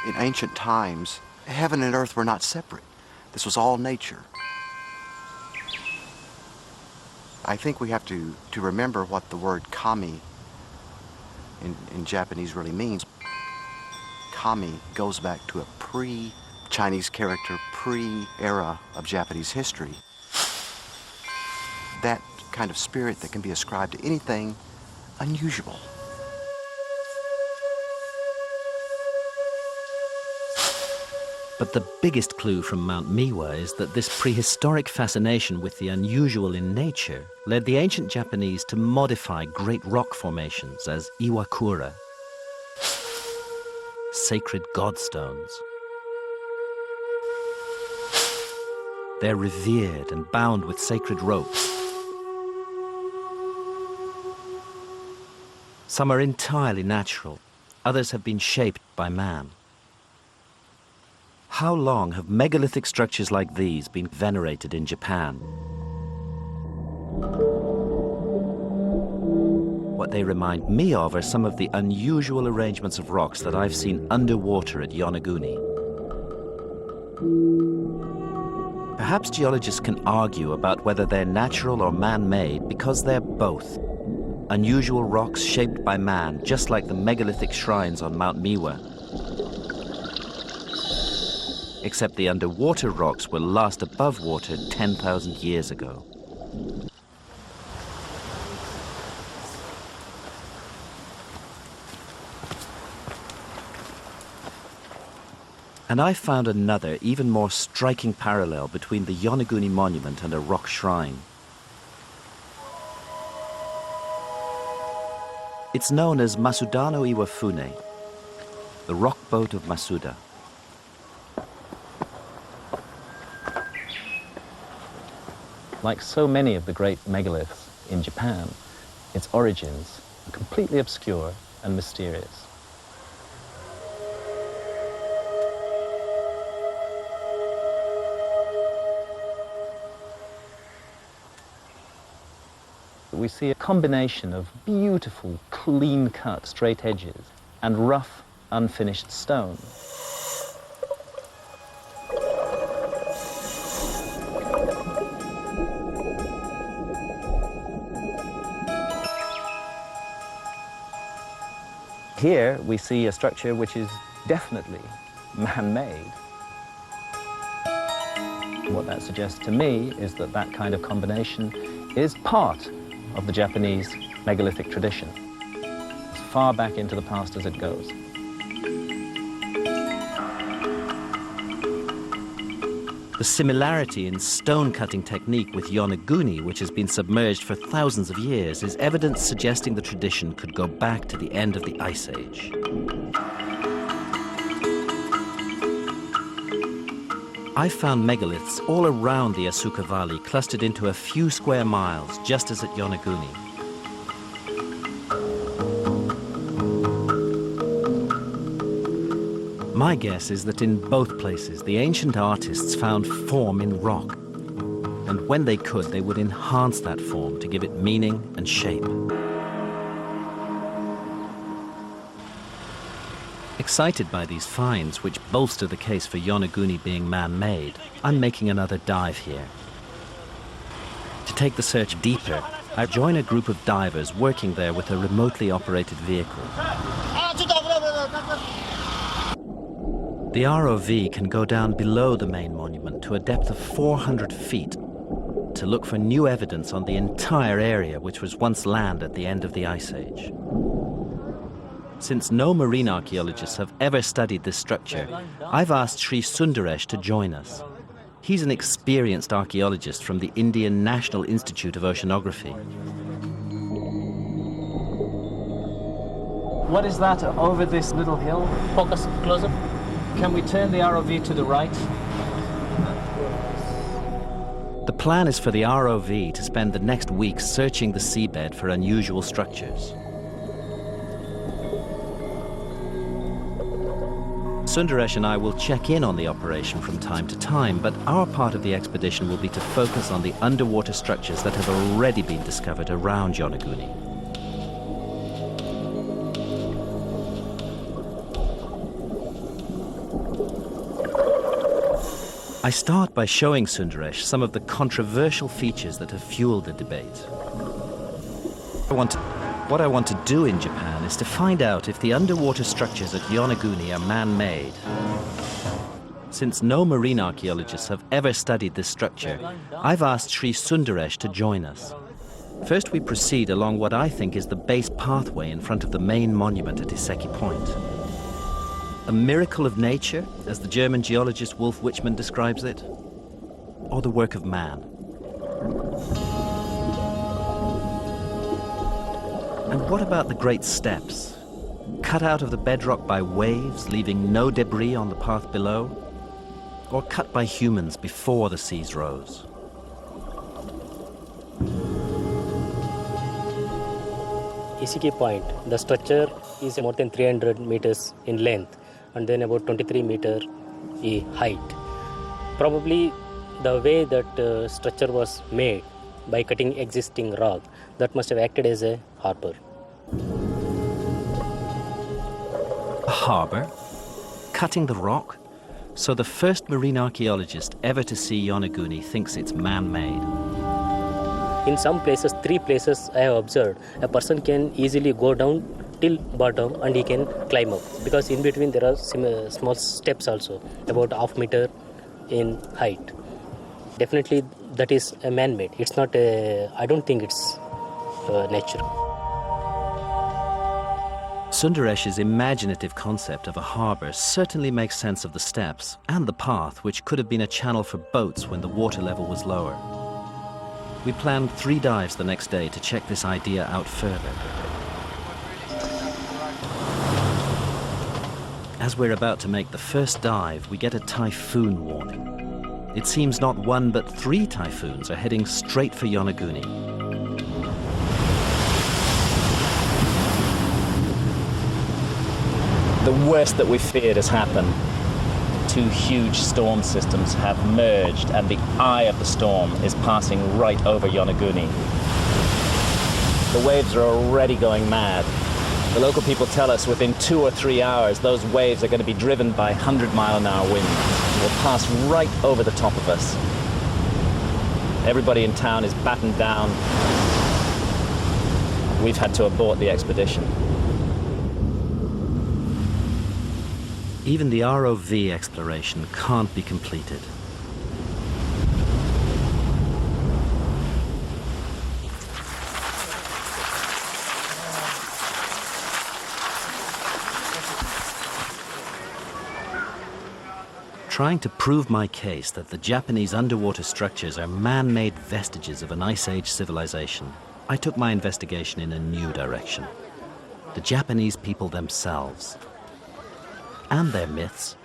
In ancient times, heaven and earth were not separate. This was all nature. I think we have to remember what the word kami in Japanese really means. Kami goes back to a pre-Chinese character, pre-era of Japanese history. That kind of spirit that can be ascribed to anything unusual. But the biggest clue from Mount Miwa is that this prehistoric fascination with the unusual in nature led the ancient Japanese to modify great rock formations as iwakura, sacred godstones. They're revered and bound with sacred ropes. Some are entirely natural, others have been shaped by man. How long have megalithic structures like these been venerated in Japan? What they remind me of are some of the unusual arrangements of rocks that I've seen underwater at Yonaguni. Perhaps geologists can argue about whether they're natural or man-made because they're both. Unusual rocks shaped by man, just like the megalithic shrines on Mount Miwa. Except the underwater rocks were last above water 10,000 years ago. And I found another, even more striking parallel between the Yonaguni monument and a rock shrine. It's known as Masudano Iwafune, the rock boat of Masuda. Like so many of the great megaliths in Japan, its origins are completely obscure and mysterious. We see a combination of beautiful, clean-cut straight edges and rough, unfinished stone. Here we see a structure which is definitely man-made. What that suggests to me is that that kind of combination is part of the Japanese megalithic tradition, as far back into the past as it goes. The similarity in stone-cutting technique with Yonaguni, which has been submerged for thousands of years, is evidence suggesting the tradition could go back to the end of the Ice Age. I found megaliths all around the Asuka Valley, clustered into a few square miles, just as at Yonaguni. My guess is that in both places, the ancient artists found form in rock. And when they could, they would enhance that form to give it meaning and shape. Excited by these finds, which bolster the case for Yonaguni being man-made, I'm making another dive here. To take the search deeper, I join a group of divers working there with a remotely operated vehicle. The ROV can go down below the main monument to a depth of 400 feet to look for new evidence on the entire area which was once land at the end of the Ice Age. Since no marine archaeologists have ever studied this structure, I've asked Sri Sundaresh to join us. He's an experienced archaeologist from the Indian National Institute of Oceanography. What is that over this little hill? Focus closer. Can we turn the ROV to the right? The plan is for the ROV to spend the next week searching the seabed for unusual structures. Sundaresh and I will check in on the operation from time to time, but our part of the expedition will be to focus on the underwater structures that have already been discovered around Yonaguni. I start by showing Sundaresh some of the controversial features that have fueled the debate. What I want to do in Japan is to find out if the underwater structures at Yonaguni are man-made. Since no marine archaeologists have ever studied this structure, I've asked Sri Sundaresh to join us. First, we proceed along what I think is the base pathway in front of the main monument at Iseki Point. A miracle of nature, as the German geologist Wolf Wichmann describes it, or the work of man? And what about the great steps, cut out of the bedrock by waves, leaving no debris on the path below, or cut by humans before the seas rose? Iseki Point, the structure is more than 300 meters in length and then about 23 meters in height. Probably the way that structure was made by cutting existing rock, that must have acted as a harbor. A harbor? Cutting the rock? So the first marine archaeologist ever to see Yonaguni thinks it's man-made. In some places, 3 places I have observed, a person can easily go down till bottom and he can climb up, because in between there are small steps also, about half meter in height. Definitely that is a man-made. It's not a, I don't think it's natural. Sundaresh's imaginative concept of a harbour certainly makes sense of the steps and the path, which could have been a channel for boats when the water level was lower. We planned 3 dives the next day to check this idea out further. As we're about to make the first dive, we get a typhoon warning. It seems not 1 but 3 typhoons are heading straight for Yonaguni. The worst that we feared has happened. 2 huge storm systems have merged and the eye of the storm is passing right over Yonaguni. The waves are already going mad. The local people tell us within 2 or 3 hours those waves are going to be driven by 100-mile-an-hour winds and will pass right over the top of us. Everybody in town is battened down. We've had to abort the expedition. Even the ROV exploration can't be completed. Trying to prove my case that the Japanese underwater structures are man-made vestiges of an Ice Age civilization, I took my investigation in a new direction. The Japanese people themselves. And their myths.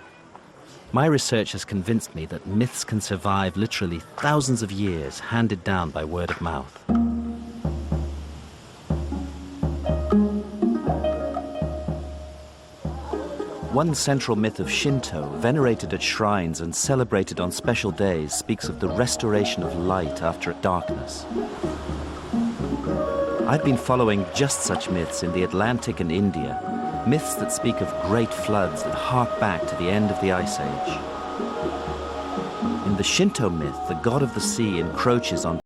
My research has convinced me that myths can survive literally thousands of years handed down by word of mouth. One central myth of Shinto, venerated at shrines and celebrated on special days, speaks of the restoration of light after darkness. I've been following just such myths in the Atlantic and India, myths that speak of great floods that hark back to the end of the Ice Age. In the Shinto myth, the god of the sea encroaches on